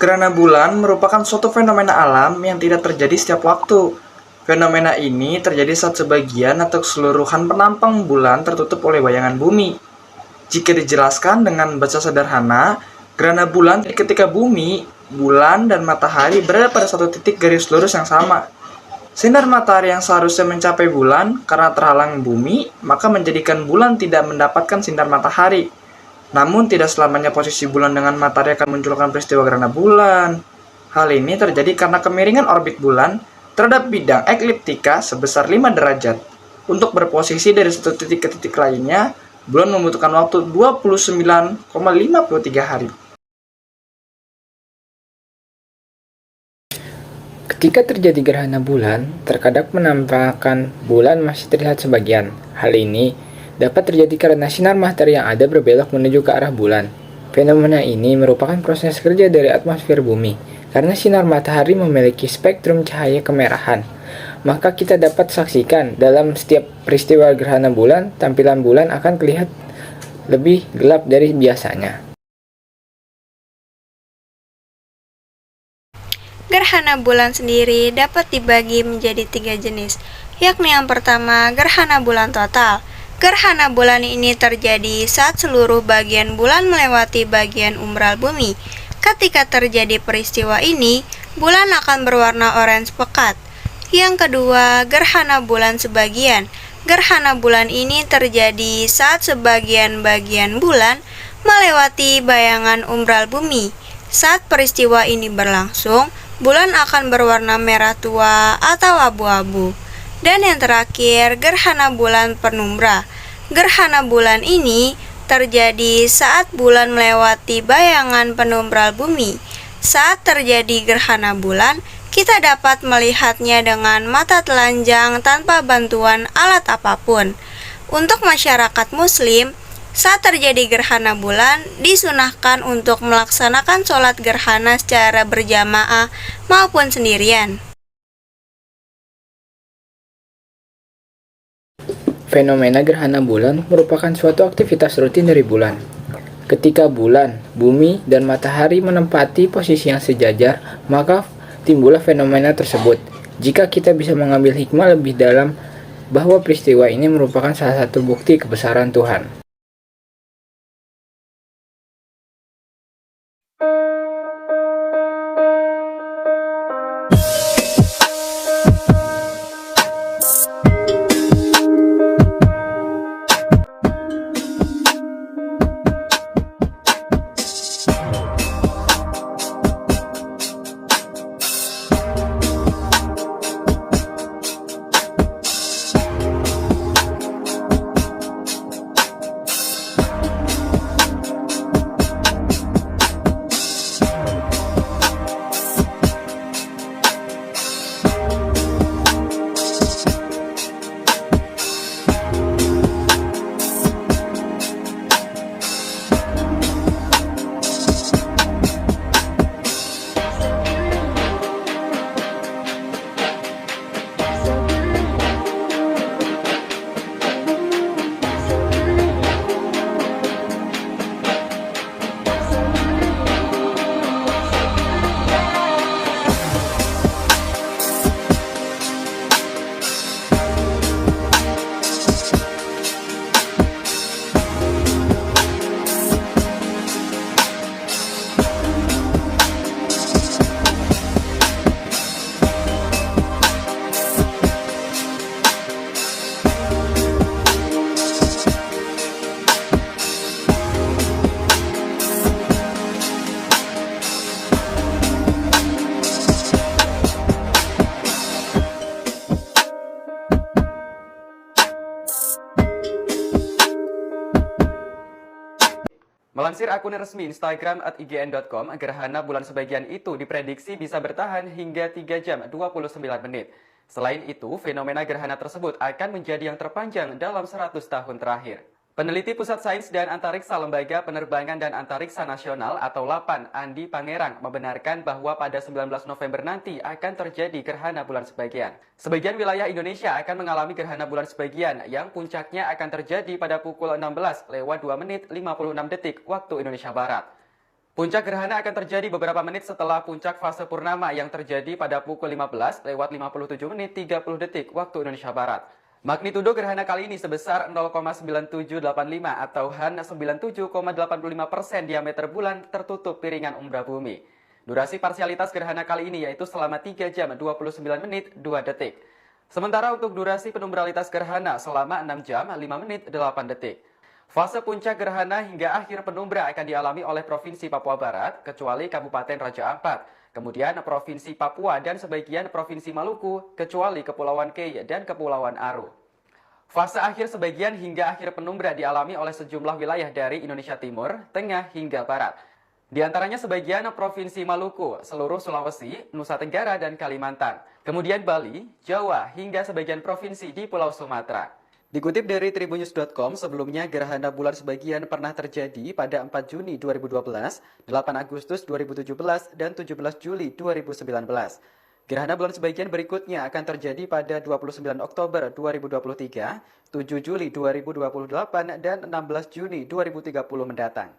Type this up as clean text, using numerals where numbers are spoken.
Gerhana bulan merupakan suatu fenomena alam yang tidak terjadi setiap waktu. Fenomena ini terjadi saat sebagian atau keseluruhan penampang bulan tertutup oleh bayangan bumi. Jika dijelaskan dengan bahasa sederhana, gerhana bulan ketika bumi, bulan, dan matahari berada pada satu titik garis lurus yang sama. Sinar matahari yang seharusnya mencapai bulan karena terhalang bumi, maka menjadikan bulan tidak mendapatkan sinar matahari. Namun tidak selamanya posisi bulan dengan matahari akan memunculkan peristiwa gerhana bulan. Hal ini terjadi karena kemiringan orbit bulan terhadap bidang ekliptika sebesar 5 derajat. Untuk berposisi dari satu titik ke titik lainnya, bulan membutuhkan waktu 29,53 hari. Ketika terjadi gerhana bulan, terkadang penampakan bulan masih terlihat sebagian. Hal ini dapat terjadi karena sinar matahari yang ada berbelok menuju ke arah bulan. Fenomena ini merupakan proses kerja dari atmosfer bumi, karena sinar matahari memiliki spektrum cahaya kemerahan. Maka kita dapat saksikan dalam setiap peristiwa gerhana bulan, tampilan bulan akan terlihat lebih gelap dari biasanya. Gerhana bulan sendiri dapat dibagi menjadi 3 jenis, yakni yang pertama gerhana bulan total. Gerhana bulan ini terjadi saat seluruh bagian bulan melewati bagian umbral bumi. Ketika terjadi peristiwa ini, bulan akan berwarna orange pekat. Yang kedua, gerhana bulan sebagian. Gerhana bulan ini terjadi saat sebagian-bagian bulan melewati bayangan umbral bumi. Saat peristiwa ini berlangsung, bulan akan berwarna merah tua atau abu-abu. Dan yang terakhir, gerhana bulan penumbra. Gerhana bulan ini terjadi saat bulan melewati bayangan penumbral bumi. Saat terjadi gerhana bulan, kita dapat melihatnya dengan mata telanjang tanpa bantuan alat apapun. Untuk masyarakat Muslim, saat terjadi gerhana bulan, disunahkan untuk melaksanakan sholat gerhana secara berjamaah maupun sendirian. Fenomena gerhana bulan merupakan suatu aktivitas rutin dari bulan. Ketika bulan, bumi, dan matahari menempati posisi yang sejajar, maka timbullah fenomena tersebut. Jika kita bisa mengambil hikmah lebih dalam bahwa peristiwa ini merupakan salah satu bukti kebesaran Tuhan. Melansir akun resmi Instagram @ign.com, gerhana bulan sebagian itu diprediksi bisa bertahan hingga 3 jam 29 menit. Selain itu, fenomena gerhana tersebut akan menjadi yang terpanjang dalam 100 tahun terakhir. Peneliti Pusat Sains dan Antariksa Lembaga Penerbangan dan Antariksa Nasional atau LAPAN, Andi Pangerang, membenarkan bahwa pada 19 November nanti akan terjadi gerhana bulan sebagian. Sebagian wilayah Indonesia akan mengalami gerhana bulan sebagian yang puncaknya akan terjadi pada pukul 16 lewat 2 menit 56 detik waktu Indonesia Barat. Puncak gerhana akan terjadi beberapa menit setelah puncak fase purnama yang terjadi pada pukul 15:57:30 waktu Indonesia Barat. Magnitudo gerhana kali ini sebesar 0,9785 atau hanya 97,85% diameter bulan tertutup piringan umbra bumi. Durasi parsialitas gerhana kali ini yaitu selama 3 jam 29 menit 2 detik. Sementara untuk durasi penumbralitas gerhana selama 6 jam 5 menit 8 detik. Fase puncak gerhana hingga akhir penumbra akan dialami oleh Provinsi Papua Barat, kecuali Kabupaten Raja Ampat, kemudian Provinsi Papua dan sebagian Provinsi Maluku, kecuali Kepulauan Kei dan Kepulauan Aru. Fase akhir sebagian hingga akhir penumbra dialami oleh sejumlah wilayah dari Indonesia Timur, Tengah, hingga Barat. Di antaranya sebagian Provinsi Maluku, seluruh Sulawesi, Nusa Tenggara, dan Kalimantan. Kemudian Bali, Jawa, hingga sebagian provinsi di Pulau Sumatera. Dikutip dari tribunnews.com, sebelumnya gerhana bulan sebagian pernah terjadi pada 4 Juni 2012, 8 Agustus 2017, dan 17 Juli 2019. Gerhana bulan sebagian berikutnya akan terjadi pada 29 Oktober 2023, 7 Juli 2028, dan 16 Juni 2030 mendatang.